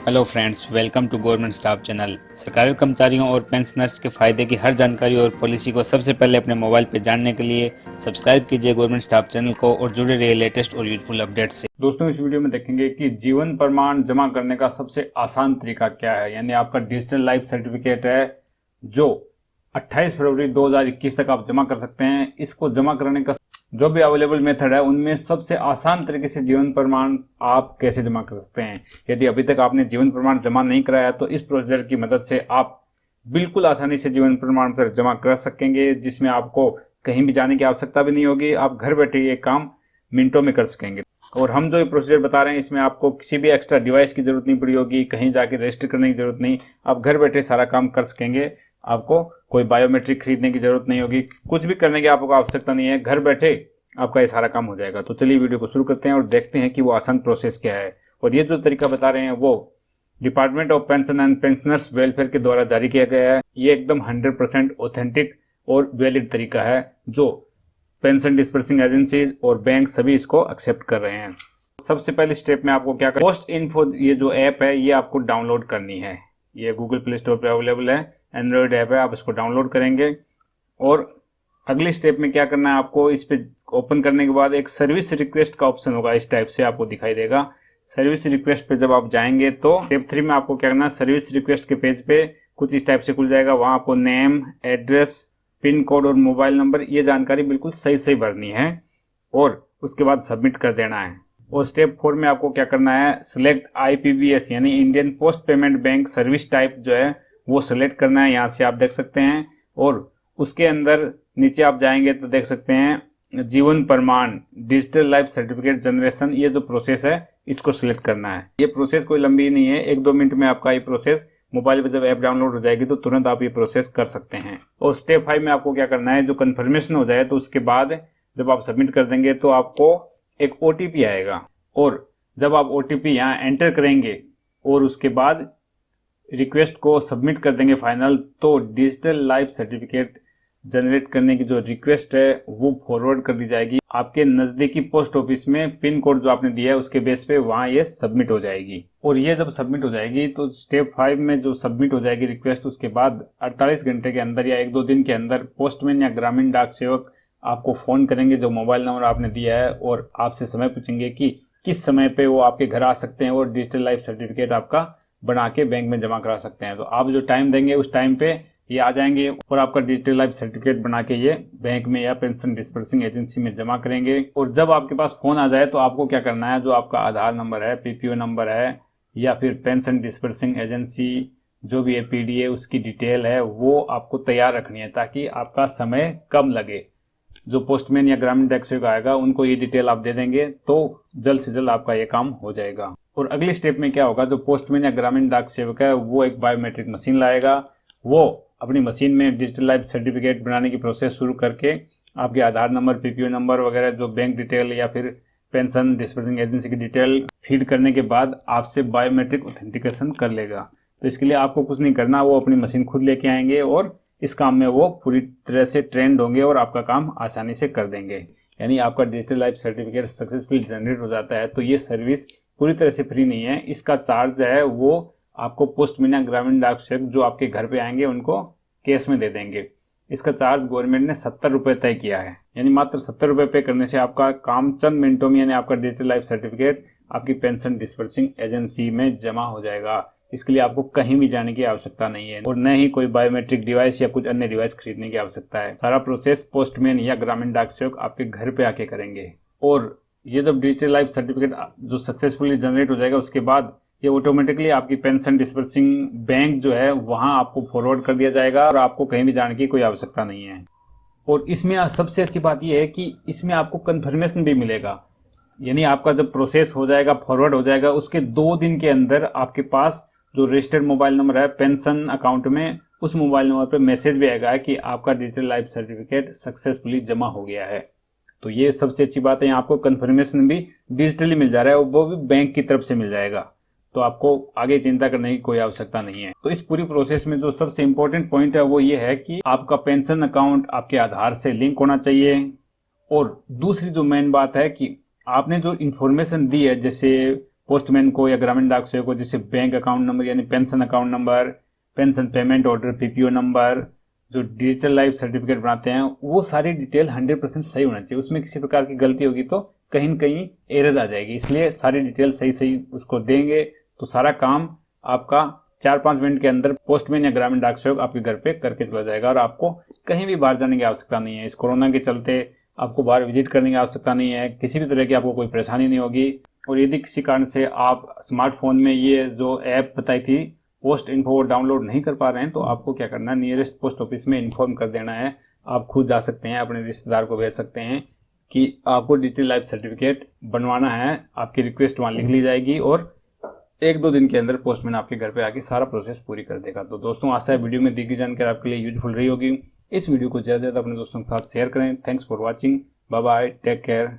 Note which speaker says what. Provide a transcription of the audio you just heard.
Speaker 1: Hello friends, welcome to government staff channel. सरकारी कर्मचारियों और पेंशनर्स के फायदे की हर जानकारी और पॉलिसी को सबसे पहले अपने मोबाइल पर जानने के लिए सब्सक्राइब कीजिए गवर्नमेंट स्टाफ चैनल को और जुड़े रहिए लेटेस्ट और यूजफुल अपडेट से।
Speaker 2: दोस्तों, इस वीडियो में देखेंगे कि जीवन प्रमाण जमा करने का सबसे आसान तरीका क्या है। यानी आपका डिजिटल लाइफ सर्टिफिकेट है जो 28 फरवरी 2021 तक आप जमा कर सकते हैं। इसको जमा करने का जो भी अवेलेबल मेथड है उनमें सबसे आसान तरीके से जीवन प्रमाण आप कैसे जमा कर सकते हैं। यदि अभी तक आपने जीवन प्रमाण जमा नहीं कराया तो इस प्रोसीजर की मदद से आप बिल्कुल आसानी से जीवन प्रमाण पत्र जमा कर सकेंगे, जिसमें आपको कहीं भी जाने की आवश्यकता भी नहीं होगी। आप घर बैठे ये काम मिनटों में कर सकेंगे। और हम जो ये प्रोसीजर बता रहे हैं इसमें आपको किसी भी एक्स्ट्रा डिवाइस की जरूरत नहीं पड़ी होगी, कहीं जाके रजिस्टर करने की जरूरत नहीं। आप घर बैठे सारा काम कर सकेंगे। आपको कोई बायोमेट्रिक खरीदने की जरूरत नहीं होगी, कुछ भी करने की आपको आवश्यकता नहीं है। घर बैठे आपका ये सारा काम हो जाएगा। तो चलिए वीडियो को शुरू करते हैं और देखते हैं कि वो आसान प्रोसेस क्या है। और ये जो तरीका बता रहे हैं वो department of pension and pensioners welfare के द्वारा जारी किया गया है। ये एकदम 100% ऑथेंटिक और वैलिड तरीका है जो पेंशन डिस्पर्सिंग एजेंसीज और बैंक सभी इसको एक्सेप्ट कर रहे हैं। सबसे पहले स्टेप में आपको क्या करना, पोस्ट इन्फो ये जो ऐप है ये आपको डाउनलोड करनी है। ये गूगल प्ले स्टोर पे अवेलेबल है, एंड्रॉयड ऐप है। आप इसको डाउनलोड करेंगे और अगले स्टेप में क्या करना है, आपको इस पे ओपन करने के बाद एक सर्विस रिक्वेस्ट का ऑप्शन होगा, इस टाइप से आपको दिखाई देगा। सर्विस रिक्वेस्ट पे जब आप जाएंगे तो स्टेप 3 में आपको क्या करना है, सर्विस रिक्वेस्ट के पेज पे कुछ इस टाइप से खुल जाएगा। वहां आपको नेम, एड्रेस, पिन कोड और मोबाइल नंबर ये जानकारी बिल्कुल सही सही भरनी है और उसके बाद सबमिट कर देना है। और स्टेप 4 में आपको क्या करना है, सिलेक्ट IPBS यानी Indian post payment bank service type जो है वो सिलेक्ट करना है। यहाँ से आप देख सकते हैं और उसके अंदर नीचे आप जाएंगे तो देख सकते हैं जीवन प्रमाण डिजिटल लाइफ सर्टिफिकेट जनरेशन, ये जो प्रोसेस है इसको सिलेक्ट करना है। ये प्रोसेस कोई लंबी नहीं है, 1-2 मिनट में आपका ये प्रोसेस मोबाइल पे जब ऐप डाउनलोड हो जाएगी तो तुरंत आप ये प्रोसेस कर सकते हैं। और स्टेप 5 में आपको क्या करना है, जो कंफर्मेशन हो जाए तो उसके बाद जब आप सबमिट कर देंगे तो आपको एक OTP आएगा। और जब आप OTP यहाँ एंटर करेंगे और उसके बाद रिक्वेस्ट को सबमिट कर देंगे फाइनल, तो डिजिटल लाइफ सर्टिफिकेट जनरेट करने की जो रिक्वेस्ट है वो फॉरवर्ड कर दी जाएगी आपके नजदीकी पोस्ट ऑफिस में। पिन कोड जो आपने दिया है उसके बेस पे वहां ये सबमिट हो जाएगी। और ये जब सबमिट हो जाएगी तो स्टेप 5 में जो सबमिट हो जाएगी रिक्वेस्ट, उसके बाद 48 घंटे के अंदर या 1-2 दिन के अंदर पोस्टमैन या ग्रामीण डाक सेवक आपको फोन करेंगे, जो मोबाइल नंबर आपने दिया है, और आपसे समय पूछेंगे कि किस समय पे वो आपके घर आ सकते हैं और डिजिटल लाइफ सर्टिफिकेट आपका बना के बैंक में जमा करा सकते हैं। तो आप जो टाइम देंगे उस टाइम पे ये आ जाएंगे और आपका डिजिटल लाइफ सर्टिफिकेट बना के ये बैंक में या पेंशन डिस्पर्सिंग एजेंसी में जमा करेंगे। और जब आपके पास फोन आ जाए तो आपको क्या करना है, जो आपका आधार नंबर है, PPO नंबर है या फिर पेंशन डिस्पर्सिंग एजेंसी जो भी है PDA उसकी डिटेल है वो आपको तैयार रखनी है ताकि आपका समय कम लगे। जो पोस्टमैन या ग्रामीण डाक सेवक आएगा उनको ये डिटेल आप दे देंगे तो जल्द से जल्द आपका ये काम हो जाएगा। और अगले स्टेप में क्या होगा, जो पोस्टमैन या ग्रामीण डाक सेवक है वो एक बायोमेट्रिक मशीन लाएगा। वो अपनी मशीन में डिजिटल लाइफ सर्टिफिकेट बनाने की प्रोसेस शुरू करके आपके आधार नंबर, PPO नंबर वगैरह जो बैंक डिटेल या फिर पेंशन डिस्पर्सिंग एजेंसी की डिटेल फीड करने के बाद आपसे बायोमेट्रिक ऑथेंटिकेशन कर लेगा। तो इसके लिए आपको कुछ नहीं करना, वो अपनी मशीन खुद लेके आएंगे और इस काम में वो पूरी तरह से ट्रेंड होंगे और आपका काम आसानी से कर देंगे। यानी आपका digital life certificate successful generate हो जाता है। तो ये सर्विस पूरी तरह से फ्री नहीं है, इसका चार्ज है वो आपको पोस्टमैन या ग्रामीण डाक सेवक जो आपके घर पे आएंगे उनको कैश में दे देंगे। इसका चार्ज गवर्नमेंट ने 70 रुपए तय किया है। यानी मात्र 70 रुपए पे करने से आपका काम चंद मिनटों में, यानी आपका डिजिटल लाइफ सर्टिफिकेट आपकी पेंशन डिस्पर्सिंग एजेंसी में जमा हो जाएगा। इसके लिए आपको कहीं भी जाने की आवश्यकता नहीं है और न ही कोई बायोमेट्रिक डिवाइस या कुछ अन्य डिवाइस खरीदने की आवश्यकता है। सारा प्रोसेस पोस्टमैन या ग्रामीण डाक सेवक आपके घर पे आके करेंगे। और ये जब डिजिटल लाइफ सर्टिफिकेट जो सक्सेसफुली जनरेट हो जाएगा उसके बाद ये ऑटोमेटिकली आपकी पेंशन डिस्पर्सिंग बैंक जो है वहां आपको फॉरवर्ड कर दिया जाएगा और आपको कहीं भी जाने की कोई आवश्यकता नहीं है। और इसमें सबसे अच्छी बात यह है कि इसमें आपको कंफर्मेशन भी मिलेगा। यानी आपका जब प्रोसेस हो जाएगा, फॉरवर्ड हो जाएगा, उसके 2 दिन के अंदर आपके पास जो रजिस्टर्ड मोबाइल नंबर है पेंशन अकाउंट में, उस मोबाइल नंबर पर मैसेज भी आएगा कि आपका डिजिटल लाइफ सर्टिफिकेट सक्सेसफुली जमा हो गया है। तो ये सबसे अच्छी बात है, आपको कंफर्मेशन भी डिजिटली मिल जा रहा है और वो भी बैंक की तरफ से मिल जाएगा। तो आपको आगे चिंता करने की कोई आवश्यकता नहीं है। तो इस पूरी प्रोसेस में जो सबसे इंपॉर्टेंट पॉइंट है वो ये है कि आपका पेंशन अकाउंट आपके आधार से लिंक होना चाहिए। और दूसरी जो मेन बात है कि आपने जो इन्फॉर्मेशन दी है, जैसे पोस्टमैन को या ग्रामीण डाक सेवक को जैसे बैंक अकाउंट नंबर यानी pension account number, pension payment order PPO number, जो डिजिटल लाइफ सर्टिफिकेट बनाते हैं वो सारी डिटेल 100% सही होना चाहिए। उसमें किसी प्रकार की गलती होगी तो कहीं न कहीं एरर आ जाएगी, इसलिए सारी डिटेल सही सही उसको देंगे तो सारा काम आपका 4-5 मिनट के अंदर पोस्टमैन या ग्रामीण डाक सेवक आपके घर पे करके चला जाएगा और आपको कहीं भी बाहर जाने की आवश्यकता नहीं है। इस कोरोना के चलते आपको बाहर विजिट करने की आवश्यकता नहीं है, किसी भी तरह की आपको कोई परेशानी नहीं होगी। और यदि किसी कारण से आप स्मार्टफोन में ये जो ऐप बताई थी पोस्ट इन्फो डाउनलोड नहीं कर पा रहे हैं तो आपको क्या करना है, नियरेस्ट पोस्ट ऑफिस में इन्फॉर्म कर देना है। आप खुद जा सकते हैं, अपने रिश्तेदार को भेज सकते हैं कि आपको डिजिटल लाइफ सर्टिफिकेट बनवाना है, आपकी रिक्वेस्ट वहाँ लिख ली जाएगी और 1-2 दिन के अंदर पोस्टमैन आपके घर पे आके सारा प्रोसेस पूरी कर देगा। तो दोस्तों आशा है वीडियो में दी गई जानकारी आपके लिए यूजफुल रही होगी। इस वीडियो को ज़्यादा से ज़्यादा अपने दोस्तों के साथ शेयर करें। Thanks for watching, bye bye, take care.